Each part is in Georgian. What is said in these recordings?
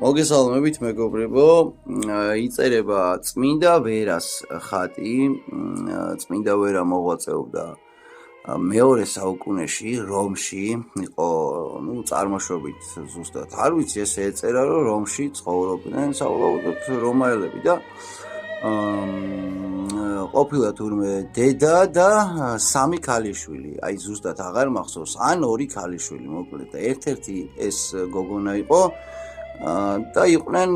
მოგესალმებით მეგობრებო, იწერება წმინდა ვერას ხატი, წმინდა ვერა მოღვაწეობდა მეორე საუკუნეში რომში, იყო, წარმოშობით ზუსტად არ ვიცი, ესე ეწერა, რომ რომში ცხოვრობდნენ საბოლოოდ რომაელები და ყოფილა თურმე დედა და სამი ქალიშვილი, აი ზუსტად აღარ მახსოვს, ან ორი ქალიშვილი მოკლედ და ერთ-ერთი ეს გოგონა იყო და იყვნენ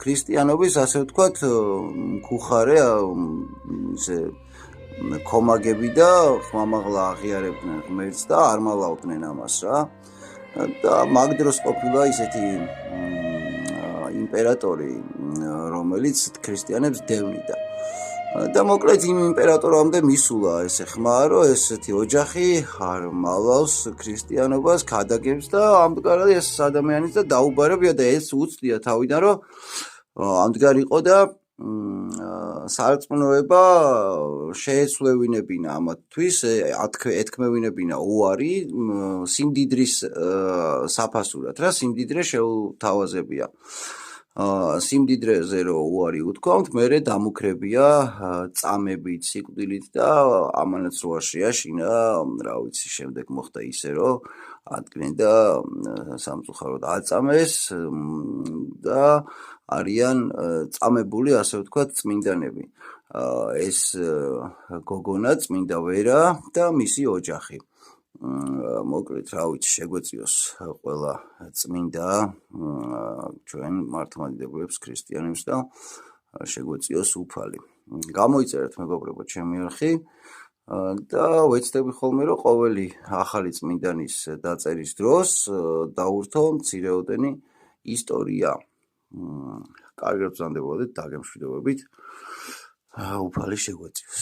ქრისტიანობის, ასე ვთქვათ, მქუხარე, ისე ქომაგები და ხმამაღლა აღიარებდნენ ღმერთს და არ მალავდნენ ამას რა. და მაგ დროს ყოფილა ისეთი იმპერატორი, რომელიც ქრისტიანებს დევნიდა. და მოკლედ იმ იმპერატორამდე მისულა ესე ხმა, რომ ესეთი ოჯახი არ მალავს ქრისტიანობას, ქადაგებს და ამდგარ ეს ადამიანიც და დაუბარებია და ეს უცდია თავიდან, რომ ამდგარ იყო და სარწმუნოება შეეცვლევინებინა ამათთვის, ეთქმევინებინა უარი სიმდიდრის საფასურად რა, სიმდიდრე შეუთავაზებია. სიმდიდრეზე რო უარი უთქვამთ, მერე დამუქრებია წამებით, სიკვდილით და ამანაც რო არ შეაშინა, რა ვიცი, შემდეგ მოხდა ისე, რომ ადგენენ და სამწუხაროდ აწამეს და არიან წამებული, ასე ვთქვათ, წმინდანები. ეს გოგონა წმინდა ვერა და მისი ოჯახი. მოკლედ, რა ვიცი, შეგვეციოს ყველა წმინდა ჩვენ მართლმადიდებლებს, ქრისტიანებს და შეგვეციოს უფალი. გამოიწერეთ მეგობრებო ჩემი არხი და ვეცდები ხოლმე, რომ ყოველი ახალი წმინდანის დაწერის დროს დავურთო მცირეოდენი ისტორია. კარგად ვზანდებოდეთ, დაგემშვიდობებით, უფალი შეგვეციოს.